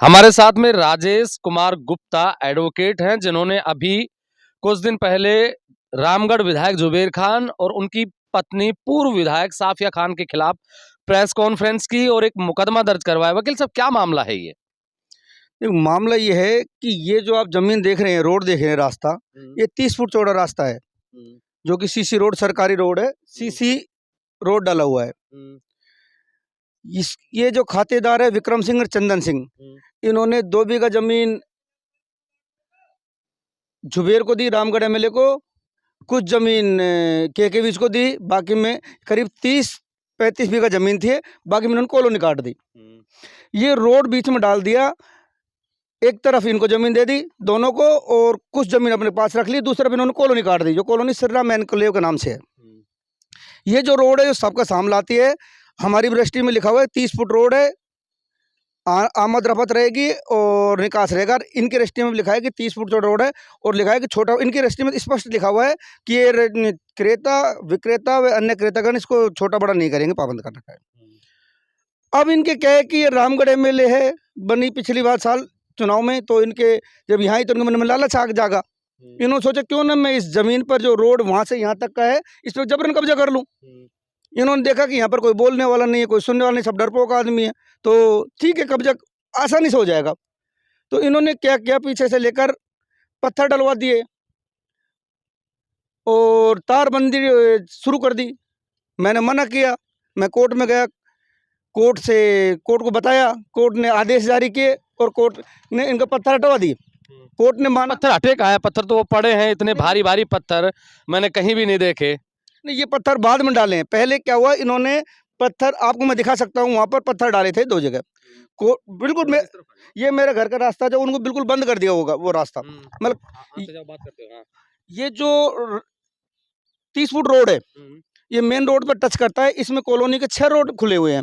हमारे साथ में राजेश कुमार गुप्ता एडवोकेट हैं, जिन्होंने अभी कुछ दिन पहले रामगढ़ विधायक जुबेर खान और उनकी पत्नी पूर्व विधायक साफिया खान के खिलाफ प्रेस कॉन्फ्रेंस की और एक मुकदमा दर्ज करवाया। वकील साहब, क्या मामला है ये? एक मामला ये है कि ये जो आप जमीन देख रहे हैं, रोड देख रहे हैं, रास्ता, ये 30 फुट चौड़ा रास्ता है, जो कि सीसी रोड सरकारी रोड है। सीसी रोड डाला हुआ है। ये जो खातेदार है विक्रम सिंह और चंदन सिंह, इन्होंने 2 बीघा जमीन जुबेर को दी, रामगढ़ एमएलए को। कुछ जमीन के बीच को दी। बाकी में करीब 30-35 बीघा जमीन थी, बाकी में उन्होंने कॉलोनी काट दी। ये रोड बीच में डाल दिया। एक तरफ इनको जमीन दे दी दोनों को, और कुछ जमीन अपने पास रख ली। दूसरी तरफ इन्होंने कॉलोनी काट दी, जो कॉलोनी श्री राम एनक्लेव के नाम से है। ये जो रोड है जो सबका सामने आती है, हमारी रजिस्ट्री में लिखा हुआ है 30 फुट रोड है। आमद रफत रहेगी और निकास रहेगा। इनकी रजिस्ट्री में लिखा है कि 30 फुट चौड़ा रोड है, और लिखा है कि छोटा। इनकी रजिस्ट्री में स्पष्ट लिखा हुआ है कि ये क्रेता विक्रेता व अन्य क्रेतागण इसको छोटा बड़ा नहीं करेंगे, पाबंद कर रखा है। अब इनके क्या है कि ये रामगढ़ एमएलए है, बनी पिछली बार साल चुनाव में, तो इनके जब यहाँ ही तो इनके मन में लालच आ जागा। इन्होंने सोचा क्यों ना मैं इस जमीन पर जो रोड वहाँ से यहाँ तक का है, इस पर जबरन कब्जा कर लूँ। इन्होंने देखा कि यहाँ पर कोई बोलने वाला नहीं है, कोई सुनने वाला नहीं, सब डरपोक आदमी है, तो ठीक है, कब्जा आसानी से हो जाएगा। तो इन्होंने क्या किया, पीछे से लेकर पत्थर डलवा दिए और तारबंदी शुरू कर दी। मैंने मना किया, मैं कोर्ट में गया, कोर्ट को बताया, कोर्ट ने आदेश जारी किए और कोर्ट ने इनका पत्थर हटवा दिए। कोर्ट ने माना। पत्थर हटे कहाँ है? पत्थर तो वो पड़े हैं, इतने भारी भारी पत्थर मैंने कहीं भी नहीं देखे। नहीं, ये पत्थर बाद में डाले हैं। पहले क्या हुआ, इन्होंने पत्थर, आपको मैं दिखा सकता हूँ, वहाँ पर पत्थर डाले थे 2 जगह को। बिल्कुल मैं, ये मेरे घर का रास्ता जो उनको बिल्कुल बंद कर दिया होगा वो रास्ता। मतलब ये जो 30 फुट रोड है, ये मेन रोड पर टच करता है। इसमें कॉलोनी के 6 रोड खुले हुए हैं।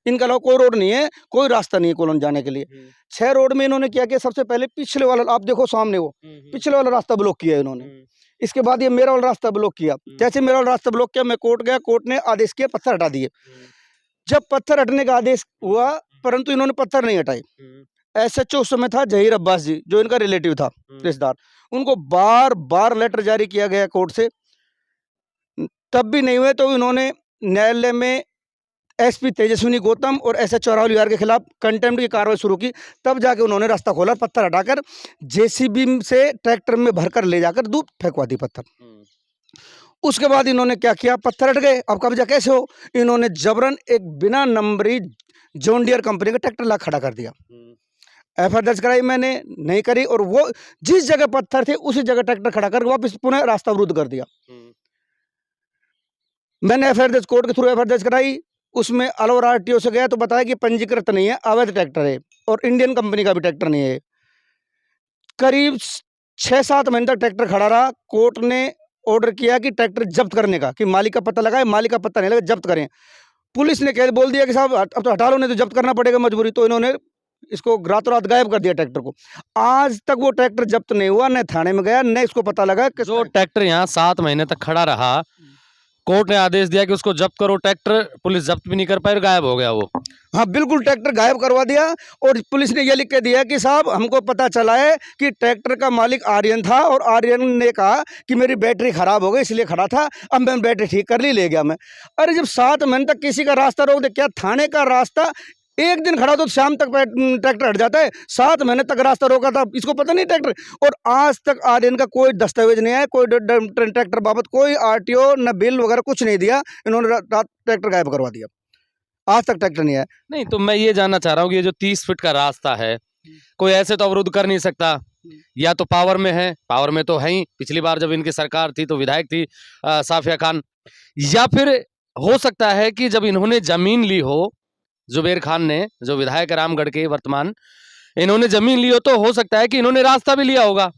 इनके अलावा कोई रोड नहीं है, कोई रास्ता नहीं है कॉलोनी जाने के लिए। 6 रोड में इन्होंने क्या किया, सबसे पहले पिछले वाला, आप देखो सामने वो पिछले वाला रास्ता ब्लॉक किया इन्होंने। इसके बाद ये मेरा वाला रास्ता ब्लॉक किया। जैसे मेरा वाला रास्ता ब्लॉक किया, मैं कोर्ट गया, कोर्ट ने आदेश किया पत्थर हटा दिए। जब पत्थर हटने का आदेश हुआ, परंतु इन्होंने पत्थर नहीं हटाए। एसएचओ उस समय था जहीर अब्बास जी, जो इनका रिलेटिव था, रिश्तेदार। उनको बार बार लेटर जारी किया गया कोर्ट से, तब भी नहीं हुए। तो इन्होंने न्यायालय में एसपी तेजस्विनी गौतम और एसएचओ राहुल विहार के खिलाफ कंटेम्प्ट की कार्रवाई शुरू की। तब जाके उन्होंने रास्ता खोला, पत्थर हटाकर जेसीबी से ट्रैक्टर में भरकर ले जाकर दूर फेंकवा दी पत्थर। उसके बाद इन्होंने क्या किया, पत्थर हट गए, अब कब्जा कैसे हो? इन्होंने जबरन एक बिना नंबरी जॉन डियर कंपनी का ट्रैक्टर ला खड़ा कर दिया। एफआईआर दर्ज कराई, मैंने नहीं करी, और वो जिस जगह पत्थर थे उसी जगह ट्रैक्टर खड़ा कर वापस पुनः रास्ता अवरुद्ध कर दिया। मैंने एफआईआर दर्ज, कोर्ट के थ्रू एफआईआर दर्ज कराई। उसमें अलवर आरटीओ से गया तो बताया कि पंजीकृत नहीं है, अवैध ट्रैक्टर है, और इंडियन कंपनी का भी ट्रैक्टर नहीं है। करीब 6-7 महीने तक ट्रैक्टर खड़ा रहा। कोर्ट ने ऑर्डर किया कि ट्रैक्टर जब्त करने का, कि मालिक का पता लगाए, मालिक का पता नहीं लगा, जब्त करें। पुलिस ने कह बोल दिया कि साहब अब तो हटा लो, नहीं तो जब्त करना पड़ेगा मजबूरी। तो इन्होंने इसको रातों रात गायब कर दिया ट्रैक्टर को। आज तक वो ट्रैक्टर जब्त नहीं हुआ, न थाने में गया, न इसको पता लगा कि जो ट्रैक्टर यहाँ 7 महीने तक खड़ा रहा, कोर्ट ने आदेश दिया कि उसको जब्त करो, ट्रैक्टर पुलिस जब्त भी नहीं कर पाई, गायब हो गया वो। हाँ बिल्कुल, ट्रैक्टर गायब करवा दिया। और पुलिस ने यह लिख के दिया कि साहब हमको पता चला है कि ट्रैक्टर का मालिक आर्यन था, और आर्यन ने कहा कि मेरी बैटरी खराब हो गई इसलिए खड़ा था, अब मैं बैटरी ठीक कर ली, ले गया मैं। अरे जब 7 महीने तक किसी का रास्ता रोक दे, क्या थाने का रास्ता एक दिन खड़ा तो शाम तक ट्रैक्टर हट जाता है? 7 महीने तक रास्ता रोका था, इसको पता नहीं ट्रैक्टर। और आज तक आर्यन का कोई दस्तावेज नहीं है, कोई ट्रैक्टर बाबत कोई आरटीओ न बिल वगैरह कुछ नहीं दिया। इन्होंने ट्रैक्टर गायब करवा दिया, आज तक ट्रैक्टर नहीं है। नहीं, तो मैं ये जानना चाह रहा हूँ कि ये जो 30 फीट का रास्ता है, कोई ऐसे तो अवरुद्ध कर नहीं सकता। या तो पावर में है, पावर में तो है ही, पिछली बार जब इनकी सरकार थी तो विधायक थी साफिया खान। या फिर हो सकता है कि जब इन्होंने जमीन ली हो, जुबेर खान ने, जो विधायक रामगढ़ के वर्तमान, इन्होंने जमीन ली हो सकता है कि इन्होंने रास्ता भी लिया होगा,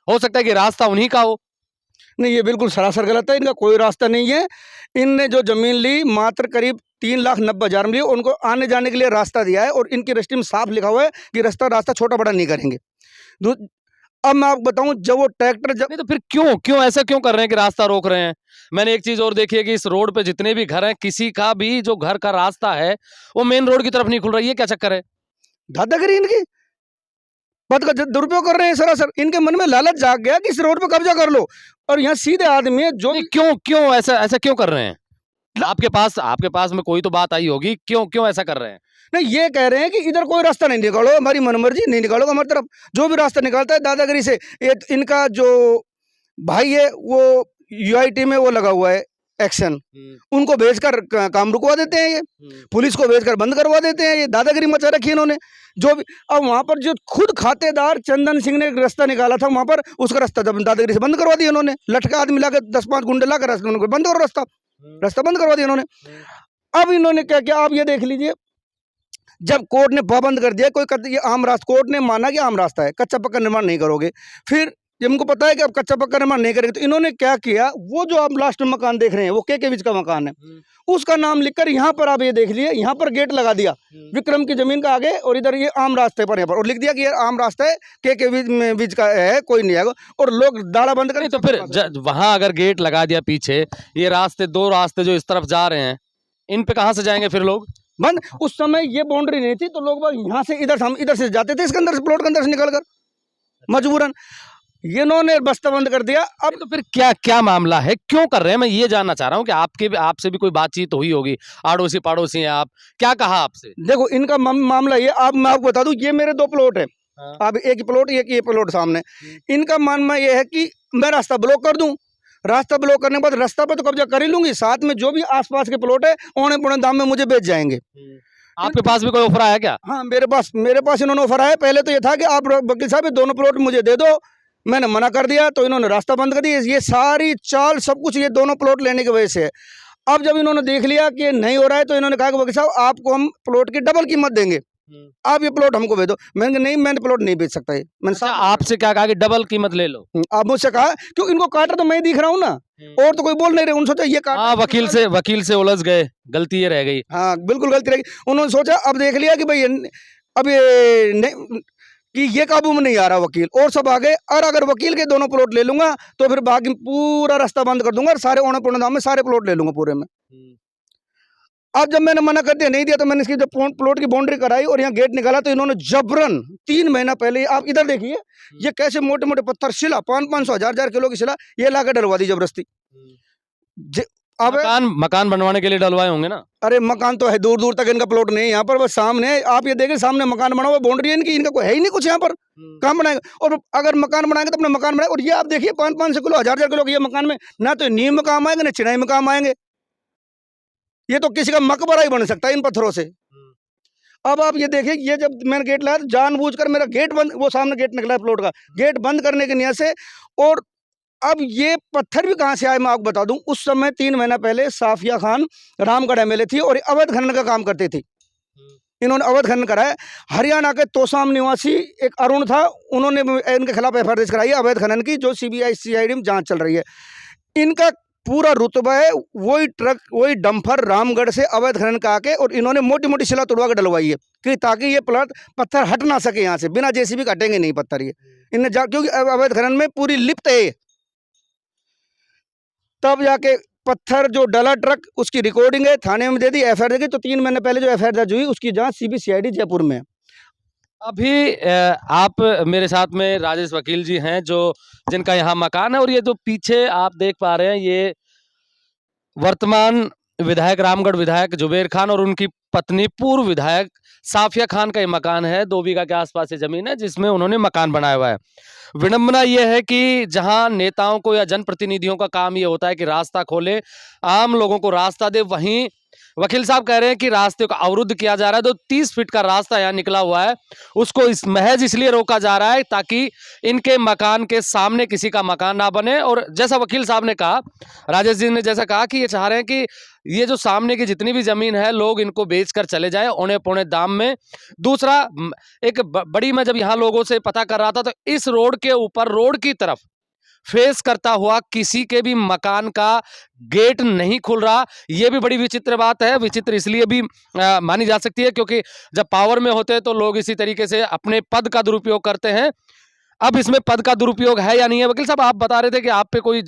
हो सकता है कि रास्ता उन्हीं का हो। नहीं, ये बिल्कुल सरासर गलत है, इनका कोई रास्ता नहीं है। इनने जो जमीन ली मात्र करीब 3,90,000 में ली, उनको आने जाने के लिए रास्ता दिया है, और इनकी रजिस्ट्री में साफ लिखा हुआ है कि रास्ता छोटा बड़ा नहीं करेंगे। अब मैं आपको बताऊं, जब वो ट्रैक्टर नहीं, तो फिर क्यों ऐसा क्यों कर रहे हैं कि रास्ता रोक रहे हैं? मैंने एक चीज और देखी है कि इस रोड पे जितने भी घर हैं, किसी का भी जो घर का रास्ता है वो मेन रोड की तरफ नहीं खुल रही है, क्या चक्कर है? दादागिरी इनकी, पद का दुरुपयोग कर रहे हैं सरासर। इनके मन में लालच जाग गया कि इस रोड पे कब्जा कर लो, और यहाँ सीधे आदमी है जो नहीं, क्यों क्यों ऐसा ऐसा क्यों कर रहे हैं? आपके पास में कोई तो बात आई होगी, क्यों क्यों ऐसा कर रहे हैं? नहीं, ये कह रहे हैं कि इधर कोई रास्ता नहीं निकालो, हमारी मनमर्जी नहीं निकालो हमारी तरफ, जो भी रास्ता निकालता है दादागिरी से। ये इनका जो भाई है वो यूआईटी में वो लगा हुआ है एक्शन, उनको भेजकर काम रुकवा देते हैं, ये पुलिस को भेजकर बंद करवा देते हैं। ये दादागिरी मचा रखी है इन्होंने जो भी। अब वहां पर जो खुद खातेदार चंदन सिंह ने एक रास्ता निकाला था वहां पर, उसका रास्ता दादागिरी से बंद करवा दिया इन्होंने। लटका आदमी लाकर 10-5 गुंडे लाकर रास्ता बंद करो, रास्ता बंद करवा दिया इन्होंने। अब इन्होंने क्या किया, आप ये देख लीजिए, जब कोर्ट ने पाबंद कर दिया, कोई ये आम रास्ता, कोर्ट ने माना कि आम रास्ता है, कच्चा पक्का निर्माण नहीं करोगे, फिर जब इनको पता है कि अब कच्चा पक्का निर्माण नहीं करेंगे, तो इन्होंने क्या किया, वो जो आप लास्ट में मकान देख रहे हैं वो के बीच का मकान है, उसका नाम लिखकर यहाँ पर आप ये देख लिए, यहाँ पर गेट लगा दिया विक्रम की जमीन का आगे, और इधर ये आम रास्ते पर यहाँ पर, और लिख दिया कि ये आम रास्ता है, के बीच का है, कोई नहीं आएगा, और लोग दाड़ा बंद करें। तो फिर वहां अगर गेट लगा दिया पीछे, ये रास्ते, 2 रास्ते जो इस तरफ जा रहे हैं, इन पे कहाँ से जाएंगे फिर लोग? बंद, उस समय ये बाउंड्री नहीं थी, तो लोग यहाँ से इधर से जाते थे, इसके अंदर से, प्लॉट के अंदर से निकल कर, मजबूरन ये इन्होंने रास्ता बंद कर दिया। अब तो फिर क्या क्या मामला है, क्यों कर रहे हैं? मैं ये जानना चाह रहा हूँ कि आपसे भी कोई बातचीत हुई होगी, आड़ोसी पड़ोसी हैं आप, क्या कहा आपसे? देखो इनका मामला ये, मैं आपको बता दूं, ये मेरे 2 प्लॉट है। हाँ। अब एक ही प्लॉट, एक ये प्लॉट सामने। इनका मानना ये है कि मैं रास्ता ब्लॉक कर दूं, रास्ता ब्लॉक करने के बाद रास्ता पे तो कब्जा कर ही लूंगी, साथ में जो भी आसपास के प्लॉट है औने पौने दाम में मुझे बेच जाएंगे। आपके पास भी कोई ऑफर आया क्या? हाँ, मेरे पास इन्होंने ऑफर आया। पहले तो ये था कि आप वकील साहब ये दोनों प्लॉट मुझे दे दो, मैंने मना कर दिया, तो इन्होंने रास्ता बंद कर दिया। ये सारी चाल सब कुछ ये दोनों प्लॉट लेने की वजह से है। अब जब इन्होंने देख लिया कि नहीं हो रहा है, तो इन्होंने कहा कि वकील साहब आपको हम प्लॉट की डबल कीमत देंगे, आप ये प्लॉट हमको भेज दो। मैंने कहा नहीं, मैंने प्लॉट नहीं बेच सकता ये। मैंने आपसे क्या कहा कि डबल कीमत ले लो? आप मुझसे कहा, क्यों इनको काटा तो मैं दिख रहा हूँ ना, और तो कोई बोल नहीं रहे। उन्होंने सोचा ये काटा, वकील से उलझ गए, गलती ये रह गई। हाँ बिल्कुल गलती रही। उन्होंने सोचा, अब देख लिया कि भाई अब ये नहीं, कि ये काबू में नहीं आ रहा वकील, और सब आ गए। और अगर वकील के दोनों प्लॉट ले लूंगा तो फिर बाकी पूरा रास्ता बंद कर दूंगा, और सारे औने पौने दाम में सारे प्लॉट ले लूंगा पूरे में। अब जब मैंने मना कर दिया, नहीं दिया, तो मैंने इसकी जब प्लॉट की बाउंड्री कराई और यहाँ गेट निकाला, तो इन्होंने जबरन 3 महीना पहले, आप इधर देखिए, ये कैसे मोटे मोटे पत्थर, शिला 500-500 1000 किलो की शिला ये लाकर डलवा दी जबरदस्ती। अब मकान बनवाने के लिए डलवाए होंगे ना? अरे मकान तो है, दूर दूर तक इनका प्लॉट नहीं है, यहाँ पर बस सामने आप ये देखें, सामने मकान बना हुआ, बाउंड्री है इनकी, इनका कोई है ही नहीं कुछ यहाँ पर। कहाँ बनाएंगे? और अगर मकान बनाएंगे तो अपना मकान बनाए। और ये आप देखिए 500-500 किलो 1000 किलो के ये मकान में ना तो नींव में काम आएंगे, ना चिनाई में काम आएंगे। ये तो किसी का मकबरा ही बन सकता है इन पत्थरों से। अब आप ये देखिए, ये जब मैंने गेट लाया तो जानबूझकर मेरा गेट बंद, वो सामने गेट निकला है प्लॉट का, गेट बंद करने की नियत से। और अब ये पत्थर भी कहाँ से आए मैं आपको बता दूं। उस समय 3 महीना पहले साफिया खान रामगढ़ एमएलए थी और अवैध खनन का काम करती थी। इन्होंने अवैध खनन कराया। हरियाणा के तोसाम निवासी एक अरुण था, उन्होंने इनके खिलाफ एफआईआर दर्ज कराई है अवैध खनन की, जो सीबीआई सीआईडी में जांच चल रही है। इनका पूरा रुतबा है, वही ट्रक वही डंपर रामगढ़ से अवैध खनन का आके, और इन्होंने मोटी मोटी शिला तोड़वा कर डलवाई है कि ताकि ये प्लॉट पत्थर हट ना सके यहाँ से, बिना जेसीबी का हटेंगे नहीं पत्थर ये। इन्हें क्योंकि अवैध खनन में पूरी लिप्त है। तब जाके पत्थर जो डला ट्रक, उसकी रिकॉर्डिंग है, थाने में दे दी, एफआईआर दे दी। तो 3 महीने पहले जो एफआईआर दर्ज हुई उसकी जांच सीबीसीआईडी जयपुर में है। अभी आप मेरे साथ में राजेश वकील जी हैं, जो जिनका यहाँ मकान है, और ये जो पीछे आप देख पा रहे हैं, ये वर्तमान विधायक रामगढ़ विधायक जुबेर खान और उनकी पत्नी पूर्व विधायक साफिया खान का ये मकान है। 2 बीघा के आसपास ये जमीन है जिसमें उन्होंने मकान बनाया हुआ है। विडंबना यह है कि जहां नेताओं को या जनप्रतिनिधियों का काम ये होता है कि रास्ता खोले, आम लोगों को रास्ता दे, वहीं वकील साहब कह रहे हैं कि रास्ते को अवरुद्ध किया जा रहा है। तो 30 फीट का रास्ता यहाँ निकला हुआ है, उसको महज इसलिए रोका जा रहा है ताकि इनके मकान के सामने किसी का मकान ना बने। और जैसा वकील साहब ने कहा, राजेश जी ने जैसा कहा कि ये चाह रहे हैं कि ये जो सामने की जितनी भी जमीन है, लोग इनको बेचकर चले जाएं औने पौने दाम में। दूसरा, एक बड़ी, मैं जब यहाँ लोगों से पता कर रहा था, तो इस रोड के ऊपर, रोड की तरफ फेस करता हुआ किसी के भी मकान का गेट नहीं खुल रहा। ये भी बड़ी विचित्र बात है। विचित्र इसलिए भी मानी जा सकती है क्योंकि जब पावर में होते हैं तो लोग इसी तरीके से अपने पद का दुरुपयोग करते हैं। अब इसमें पद का दुरुपयोग है या नहीं है? वकील साहब, आप बता रहे थे कि आप पे कोई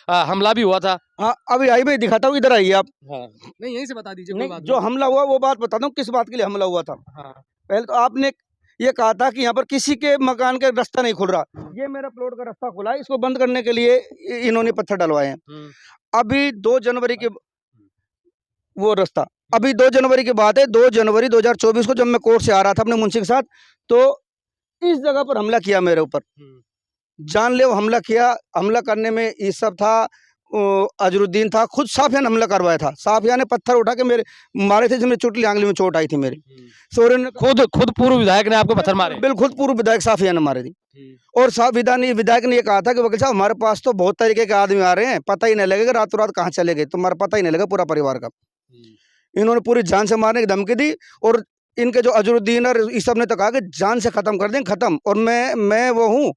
हमला भी हुआ था। हाँ, अभी आई मैं दिखाता हूँ, इधर आइए आप। हाँ, नहीं, यहीं से बता दीजिए। नहीं, जो हमला हुआ वो बात बताता हूँ, किस बात के लिए हमला हुआ था। हाँ। पहले तो आपने ये कहा था कि यहाँ पर किसी के मकान का रास्ता नहीं खुल रहा। ये मेरा प्लॉट का रास्ता खुला है, इसको बंद करने के लिए इन्होंने पत्थर डलवाए हैं। अभी 2 जनवरी के वो रास्ता अभी 2 जनवरी की बात है, 2 जनवरी 2024 को जब मैं कोर्ट से आ रहा था अपने मुंशी के साथ, तो इस जगह पर हमला किया मेरे ऊपर, जानलेवा हमला किया। हमला करने में ये सब था, अजरुद्दीन था, खुद साफिया ने हमला करवाया था। साफिया ने पत्थर उठा के मेरे मारे थे, जिसमें चोटली आंगली में चोट आई थी मेरी। सोरेन ने खुद पूर्व विधायक ने आपको पत्थर मारे? बिल्कुल, खुद पूर्व विधायक साफिया ने मारे थी। और विधायक ने ये कहा था कि वकील साहब हमारे पास तो बहुत तरीके के आदमी आ रहे हैं, पता ही नहीं लगेगा रातों रात कहाँ चले गए, तुम्हारा पता ही नहीं लगेगा पूरा परिवार का। इन्होंने पूरी जान से मारने की धमकी दी, और इनके जो अजरुद्दीन और इस सब ने तो कहा कि जान से खत्म कर दें, खत्म। और मैं वो हूँ,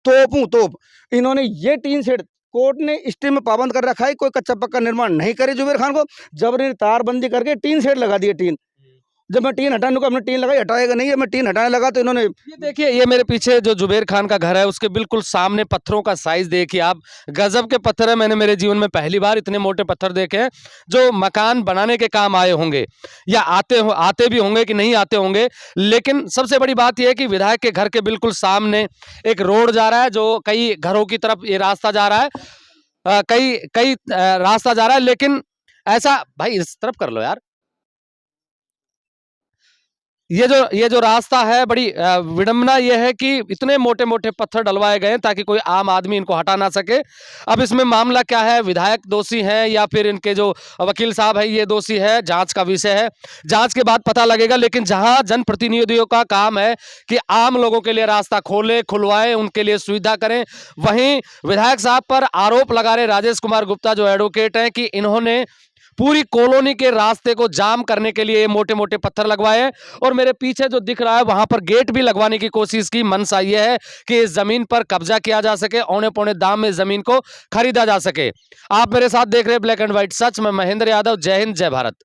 तोप। इन्होंने ये टीन शेड कोर्ट ने स्टे में पाबंद कर रखा है, कोई कच्चा पक्का निर्माण नहीं करे जुबेर खान को, जबरन तारबंदी करके टीन शेड लगा दिए। टीन जब मैं टीन हटाने को अपने टीन लगाई, हटाएगा नहीं है, मैं टीन हटाने लगा तो इन्होंने ये देखिए, ये मेरे पीछे जो जुबेर खान का घर है उसके बिल्कुल सामने पत्थरों का साइज देखिए आप, गजब के पत्थर है। मैंने मेरे जीवन में पहली बार इतने मोटे पत्थर देखे हैं, जो मकान बनाने के काम आए होंगे या आते भी होंगे कि नहीं आते होंगे। लेकिन सबसे बड़ी बात यह है कि विधायक के घर के बिल्कुल सामने एक रोड जा रहा है, जो कई घरों की तरफ ये रास्ता जा रहा है, कई रास्ता जा रहा है। लेकिन ऐसा, भाई इस तरफ कर लो यार, ये जो रास्ता है, बड़ी विडंबना ये है कि इतने मोटे मोटे पत्थर डलवाए गए ताकि कोई आम आदमी इनको हटा ना सके। अब इसमें मामला क्या है, विधायक दोषी हैं या फिर इनके जो वकील साहब है ये दोषी है, जांच का विषय है, जांच के बाद पता लगेगा। लेकिन जहां जनप्रतिनिधियों का काम है कि आम लोगों के लिए रास्ता खुलवाएं, उनके लिए सुविधा करें, वहीं विधायक साहब पर आरोप लगा रहे राजेश कुमार गुप्ता जो एडवोकेट हैं कि इन्होंने पूरी कॉलोनी के रास्ते को जाम करने के लिए मोटे मोटे पत्थर लगवाए हैं। और मेरे पीछे जो दिख रहा है वहां पर गेट भी लगवाने की कोशिश की। मनसा यह है कि इस जमीन पर कब्जा किया जा सके, औने पौने दाम में जमीन को खरीदा जा सके। आप मेरे साथ देख रहे हैं ब्लैक एंड व्हाइट सच में महेंद्र यादव। जय हिंद, जय भारत।